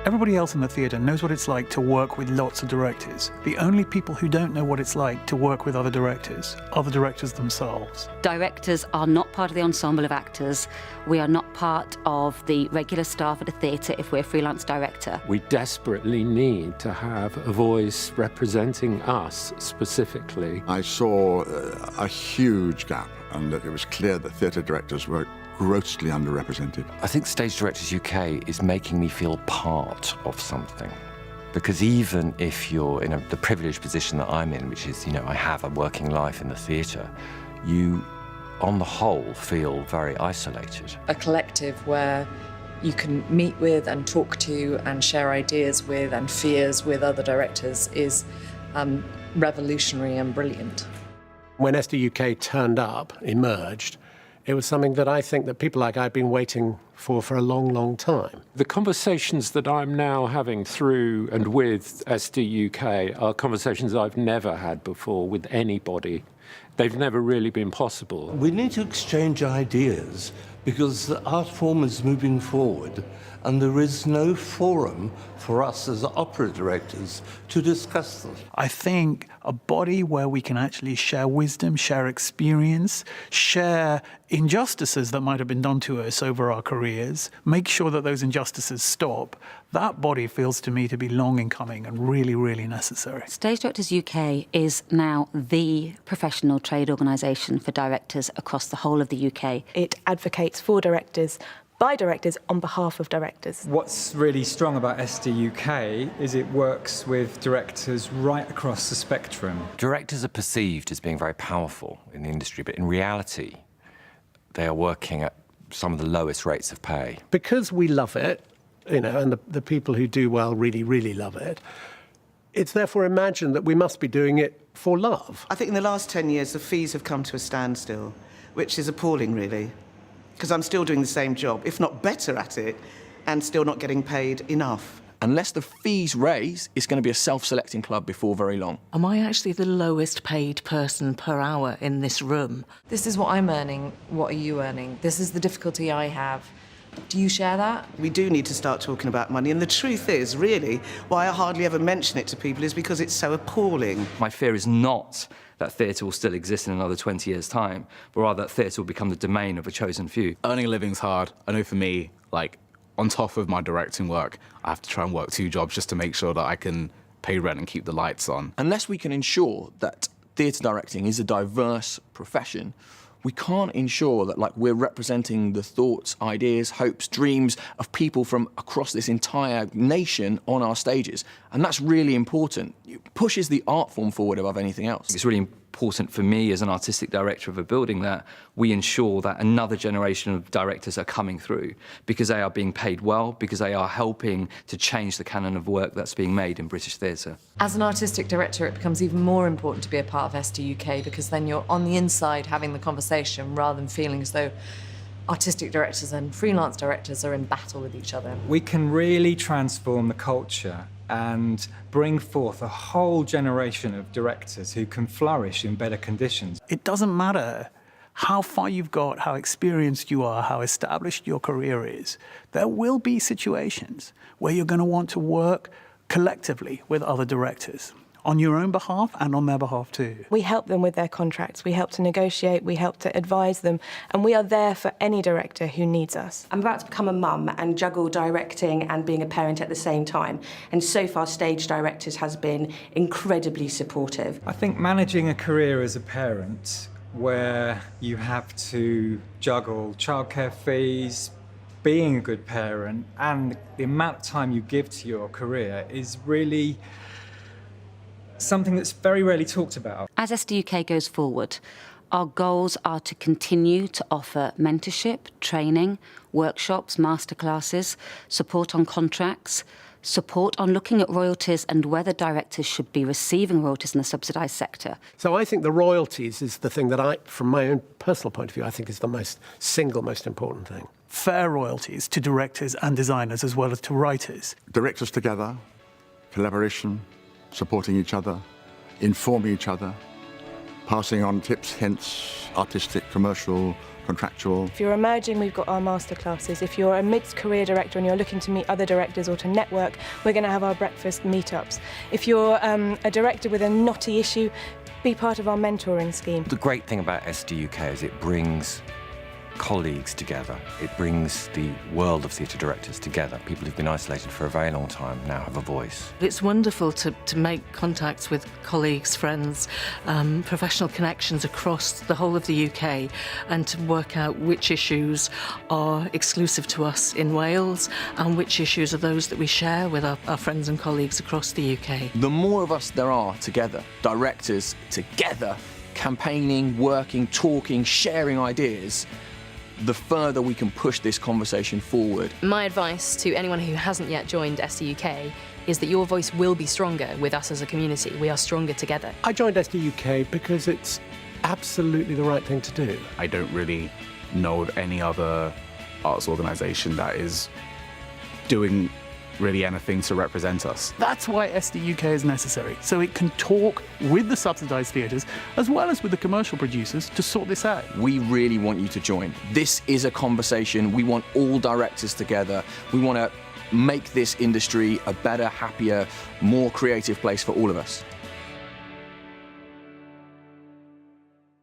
Everybody else in the theatre knows what it's like to work with lots of directors. The only people who don't know what it's like to work with other directors are the directors themselves. Directors are not part of the ensemble of actors. We are not part of the regular staff at a theatre if we're a freelance director. We desperately need to have a voice representing us specifically. I saw a huge gap, and that it was clear that theatre directors were grossly underrepresented. I think Stage Directors UK is making me feel part of something. Because even if you're in the privileged position that I'm in, which is, I have a working life in the theatre, you, on the whole, feel very isolated. A collective where you can meet with and talk to and share ideas with and fears with other directors is revolutionary and brilliant. When SDUK turned up, emerged, it was something that I think that people like I've been waiting for a long, long time. The conversations that I'm now having through and with SDUK are conversations I've never had before with anybody. They've never really been possible. We need to exchange ideas because the art form is moving forward and there is no forum for us as opera directors to discuss them. I think a body where we can actually share wisdom, share experience, share injustices that might have been done to us over our careers, make sure that those injustices stop, that body feels to me to be long in coming and really, really necessary. Stage Directors UK is now the professional trade organisation for directors across the whole of the UK. It advocates for directors, by directors, on behalf of directors. What's really strong about SDUK is it works with directors right across the spectrum. Directors are perceived as being very powerful in the industry, but in reality, they are working at some of the lowest rates of pay. Because we love it, and the people who do well really, really love it, it's therefore imagined that we must be doing it for love. I think in the last 10 years, the fees have come to a standstill, which is appalling, really, because I'm still doing the same job, if not better at it, and still not getting paid enough. Unless the fees raise, it's going to be a self-selecting club before very long. Am I actually the lowest paid person per hour in this room? This is what I'm earning. What are you earning? This is the difficulty I have. Do you share that? We do need to start talking about money, and the truth is, really, why I hardly ever mention it to people is because it's so appalling. My fear is not that theatre will still exist in another 20 years' time, but rather that theatre will become the domain of a chosen few. Earning a living's hard. I know for me, on top of my directing work, I have to try and work 2 jobs just to make sure that I can pay rent and keep the lights on. Unless we can ensure that theatre directing is a diverse profession, we can't ensure that we're representing the thoughts, ideas, hopes, dreams of people from across this entire nation on our stages. And that's really important. It pushes the art form forward above anything else. It's really important for me as an artistic director of a building that we ensure that another generation of directors are coming through because they are being paid well, because they are helping to change the canon of work that's being made in British theatre. As an artistic director, it becomes even more important to be a part of SDUK because then you're on the inside having the conversation rather than feeling as though artistic directors and freelance directors are in battle with each other. We can really transform the culture and bring forth a whole generation of directors who can flourish in better conditions. It doesn't matter how far you've got, how experienced you are, how established your career is. There will be situations where you're going to want to work collectively with other directors, on your own behalf and on their behalf too. We help them with their contracts, we help to negotiate, we help to advise them, and we are there for any director who needs us. I'm about to become a mum and juggle directing and being a parent at the same time, and so far Stage Directors has been incredibly supportive. I think managing a career as a parent where you have to juggle childcare fees, being a good parent, and the amount of time you give to your career is really something that's very rarely talked about. As SDUK goes forward, our goals are to continue to offer mentorship, training, workshops, masterclasses, support on contracts, support on looking at royalties and whether directors should be receiving royalties in the subsidised sector. So I think the royalties is the thing that from my own personal point of view, I think is the single most important thing. Fair royalties to directors and designers as well as to writers. Directors together, collaboration, supporting each other, informing each other, passing on tips, hints, artistic, commercial, contractual. If you're emerging, we've got our masterclasses. If you're a mid-career director and you're looking to meet other directors or to network, we're going to have our breakfast meetups. If you're a director with a knotty issue, be part of our mentoring scheme. The great thing about SDUK is it brings colleagues together. It brings the world of theatre directors together. People who've been isolated for a very long time now have a voice. It's wonderful to make contacts with colleagues, friends, professional connections across the whole of the UK, and to work out which issues are exclusive to us in Wales and which issues are those that we share with our friends and colleagues across the UK. The more of us there are together, directors together, campaigning, working, talking, sharing ideas, the further we can push this conversation forward. My advice to anyone who hasn't yet joined SDUK is that your voice will be stronger with us as a community. We are stronger together. I joined SDUK because it's absolutely the right thing to do. I don't really know of any other arts organisation that is doing really anything to represent us. That's why SDUK is necessary, so it can talk with the subsidised theatres as well as with the commercial producers to sort this out. We really want you to join. This is a conversation. We want all directors together. We want to make this industry a better, happier, more creative place for all of us.